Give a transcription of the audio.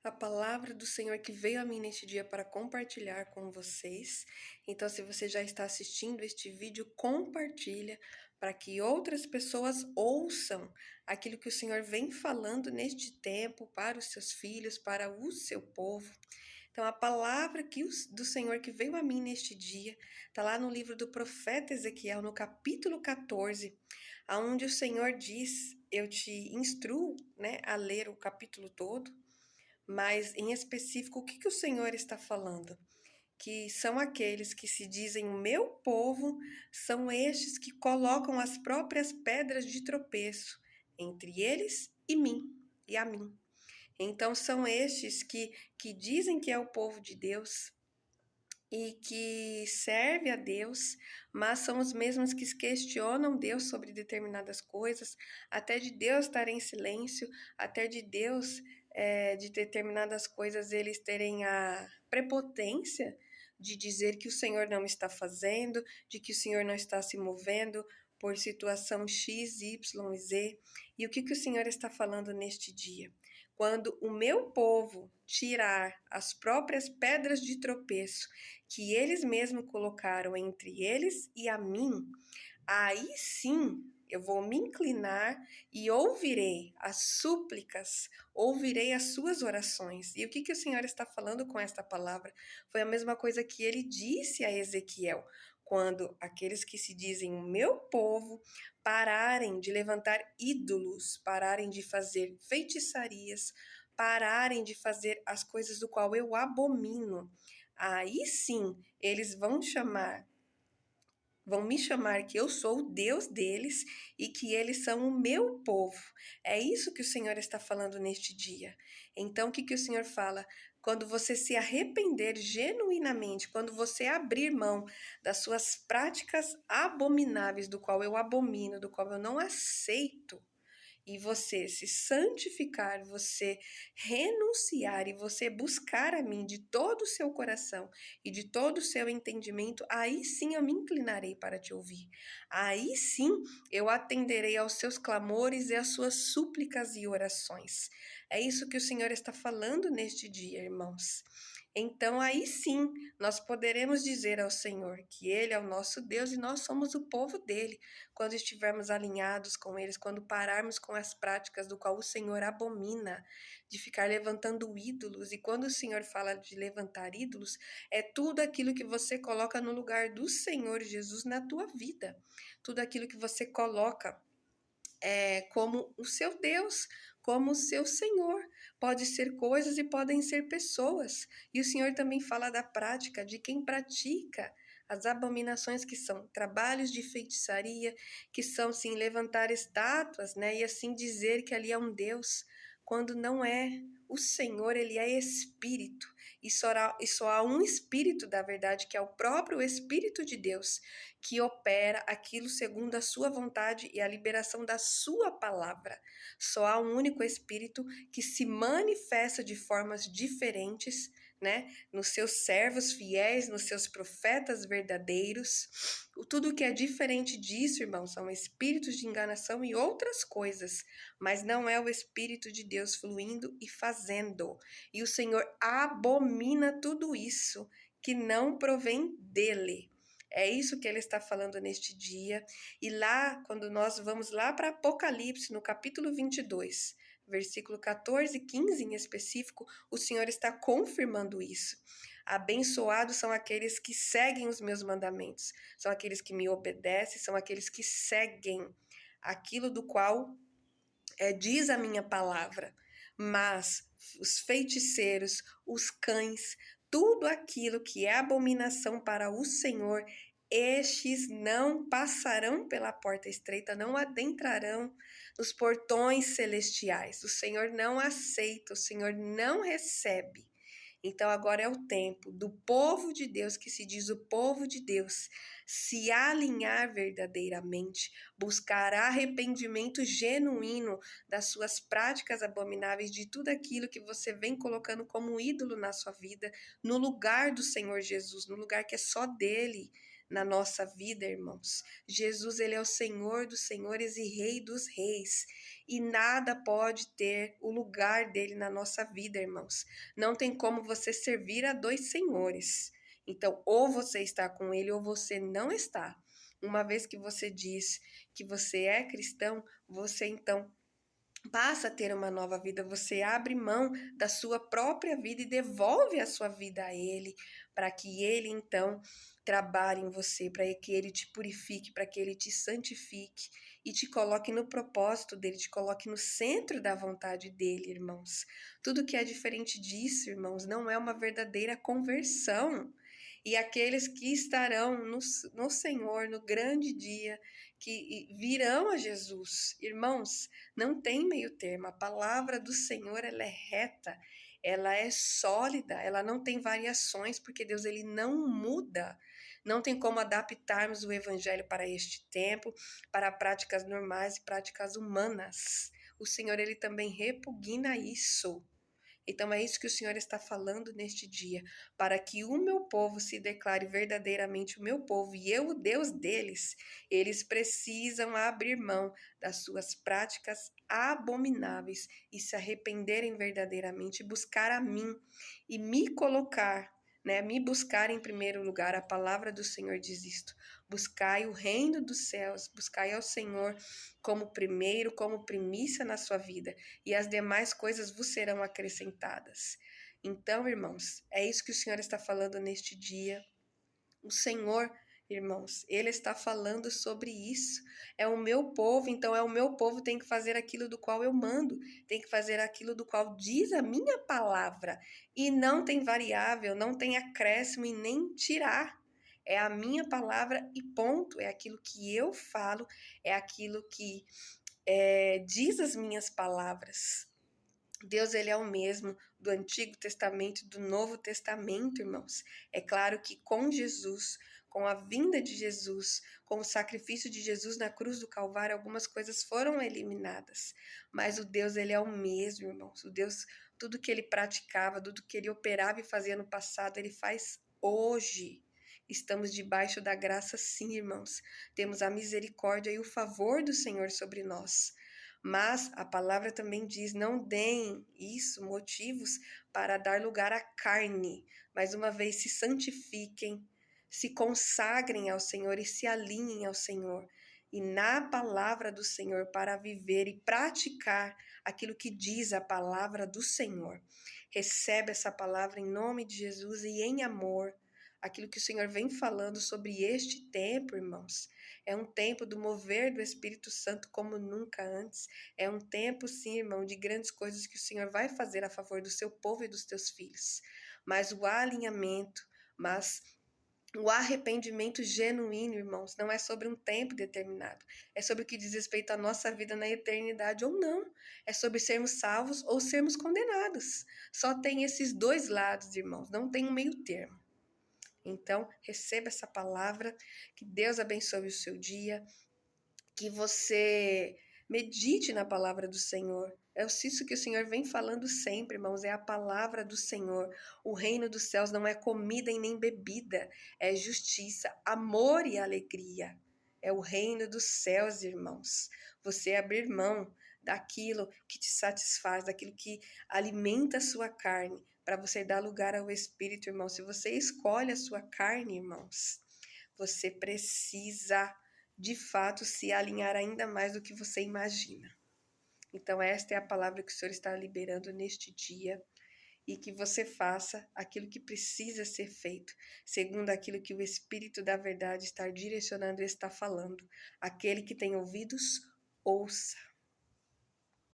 A palavra do Senhor que veio a mim neste dia para compartilhar com vocês. Então, se você já está assistindo este vídeo, compartilha para que outras pessoas ouçam aquilo que o Senhor vem falando neste tempo para os seus filhos, para o seu povo. Então, a palavra do Senhor que veio a mim neste dia está lá no livro do profeta Ezequiel, no capítulo 14, aonde o Senhor diz: eu te instruo, né, a ler o capítulo todo. Mas, em específico, o que o Senhor está falando? Que são aqueles que se dizem o meu povo, são estes que colocam as próprias pedras de tropeço entre eles e mim, e a mim. Então, são estes que dizem que é o povo de Deus e que serve a Deus, mas são os mesmos que questionam Deus sobre determinadas coisas, até de Deus estar em silêncio, até de Deus, de determinadas coisas, eles terem a prepotência de dizer que o Senhor não está fazendo, de que o Senhor não está se movendo por situação X, Y e Z. E o que o Senhor está falando neste dia? Quando o meu povo tirar as próprias pedras de tropeço que eles mesmos colocaram entre eles e a mim, aí sim eu vou me inclinar e ouvirei as súplicas, ouvirei as suas orações. E o que o Senhor está falando com esta palavra? Foi a mesma coisa que ele disse a Ezequiel, quando aqueles que se dizem o meu povo pararem de levantar ídolos, pararem de fazer feitiçarias, pararem de fazer as coisas do qual eu abomino. Aí sim, eles vão me chamar que eu sou o Deus deles e que eles são o meu povo. É isso que o Senhor está falando neste dia. Então, o que o Senhor fala? Quando você se arrepender genuinamente, quando você abrir mão das suas práticas abomináveis, do qual eu abomino, do qual eu não aceito, e você se santificar, você renunciar e você buscar a mim de todo o seu coração e de todo o seu entendimento, aí sim eu me inclinarei para te ouvir. Aí sim eu atenderei aos seus clamores e às suas súplicas e orações. É isso que o Senhor está falando neste dia, irmãos. Então, aí sim, nós poderemos dizer ao Senhor que Ele é o nosso Deus e nós somos o povo dele, quando estivermos alinhados com eles, quando pararmos com as práticas do qual o Senhor abomina, de ficar levantando ídolos. E quando o Senhor fala de levantar ídolos, é tudo aquilo que você coloca no lugar do Senhor Jesus na tua vida, tudo aquilo que você coloca como o seu Deus, como o seu Senhor. Pode ser coisas e podem ser pessoas. E o Senhor também fala da prática de quem pratica as abominações, que são trabalhos de feitiçaria, que são sim levantar estátuas, né? E assim dizer que ali é um Deus, quando não é. O Senhor, ele é espírito, e só há um espírito da verdade, que é o próprio Espírito de Deus, que opera aquilo segundo a sua vontade e a liberação da sua palavra. Só há um único Espírito que se manifesta de formas diferentes, né? Nos seus servos fiéis, nos seus profetas verdadeiros. Tudo que é diferente disso, irmãos, são espíritos de enganação e outras coisas, mas não é o Espírito de Deus fluindo e fazendo. E o Senhor abomina tudo isso que não provém dele. É isso que ele está falando neste dia. E lá, quando nós vamos lá para Apocalipse, no capítulo 22, versículo 14 e 15 em específico, o Senhor está confirmando isso. Abençoados são aqueles que seguem os meus mandamentos, são aqueles que me obedecem, são aqueles que seguem aquilo do qual diz a minha palavra. Mas os feiticeiros, os cães, tudo aquilo que é abominação para o Senhor, estes não passarão pela porta estreita, não adentrarão nos portões celestiais. O Senhor não aceita, o Senhor não recebe. Então agora é o tempo do povo de Deus, que se diz o povo de Deus, se alinhar verdadeiramente, buscar arrependimento genuíno das suas práticas abomináveis, de tudo aquilo que você vem colocando como ídolo na sua vida, no lugar do Senhor Jesus, no lugar que é só dele, na nossa vida, irmãos. Jesus, ele é o Senhor dos senhores e Rei dos reis. E nada pode ter o lugar dele na nossa vida, irmãos. Não tem como você servir a dois senhores. Então, ou você está com ele ou você não está. Uma vez que você diz que você é cristão, você então passa a ter uma nova vida, você abre mão da sua própria vida e devolve a sua vida a Ele, para que Ele então trabalhe em você, para que Ele te purifique, para que Ele te santifique e te coloque no propósito dele, te coloque no centro da vontade dele, irmãos. Tudo que é diferente disso, irmãos, não é uma verdadeira conversão. E aqueles que estarão no Senhor, no grande dia, que virão a Jesus, irmãos, não tem meio termo. A palavra do Senhor, ela é reta, ela é sólida, ela não tem variações, porque Deus, ele não muda. Não tem como adaptarmos o evangelho para este tempo, para práticas normais e práticas humanas. O Senhor, ele também repugna isso. Então é isso que o Senhor está falando neste dia, para que o meu povo se declare verdadeiramente o meu povo e eu o Deus deles. Eles precisam abrir mão das suas práticas abomináveis e se arrependerem verdadeiramente, buscar a mim e me colocar, né, me buscar em primeiro lugar. A palavra do Senhor diz isto: buscai o reino dos céus, buscai ao Senhor como primeiro, como primícia na sua vida, e as demais coisas vos serão acrescentadas. Então, irmãos, é isso que o Senhor está falando neste dia. O Senhor, irmãos, ele está falando sobre isso. É o meu povo, então é o meu povo, tem que fazer aquilo do qual eu mando, tem que fazer aquilo do qual diz a minha palavra. E não tem variável, não tem acréscimo e nem tirar. É a minha palavra e ponto. É aquilo que eu falo, é aquilo que diz as minhas palavras. Deus, ele é o mesmo do Antigo Testamento e do Novo Testamento, irmãos. É claro que com Jesus, com a vinda de Jesus, com o sacrifício de Jesus na cruz do Calvário, algumas coisas foram eliminadas. Mas o Deus, ele é o mesmo, irmãos. O Deus, tudo que ele praticava, tudo que ele operava e fazia no passado, ele faz hoje. Estamos debaixo da graça, sim, irmãos. Temos a misericórdia e o favor do Senhor sobre nós. Mas a palavra também diz: não deem isso motivos para dar lugar à carne, mas uma vez se santifiquem, se consagrem ao Senhor e se alinhem ao Senhor. E na palavra do Senhor para viver e praticar aquilo que diz a palavra do Senhor. Recebe essa palavra em nome de Jesus e em amor. Aquilo que o Senhor vem falando sobre este tempo, irmãos. É um tempo do mover do Espírito Santo como nunca antes. É um tempo, sim, irmão, de grandes coisas que o Senhor vai fazer a favor do seu povo e dos teus filhos. Mas o alinhamento, mas o arrependimento genuíno, irmãos, não é sobre um tempo determinado. É sobre o que diz respeito à nossa vida na eternidade ou não. É sobre sermos salvos ou sermos condenados. Só tem esses dois lados, irmãos. Não tem um meio termo. Então, receba essa palavra, que Deus abençoe o seu dia, que você medite na palavra do Senhor. É isso que o Senhor vem falando sempre, irmãos, é a palavra do Senhor. O reino dos céus não é comida e nem bebida, é justiça, amor e alegria. É o reino dos céus, irmãos. Você abrir mão daquilo que te satisfaz, daquilo que alimenta a sua carne, para você dar lugar ao Espírito, irmão. Se você escolhe a sua carne, irmãos, você precisa de fato se alinhar ainda mais do que você imagina. Então, esta é a palavra que o Senhor está liberando neste dia e que você faça aquilo que precisa ser feito, segundo aquilo que o Espírito da verdade está direcionando e está falando. Aquele que tem ouvidos, ouça.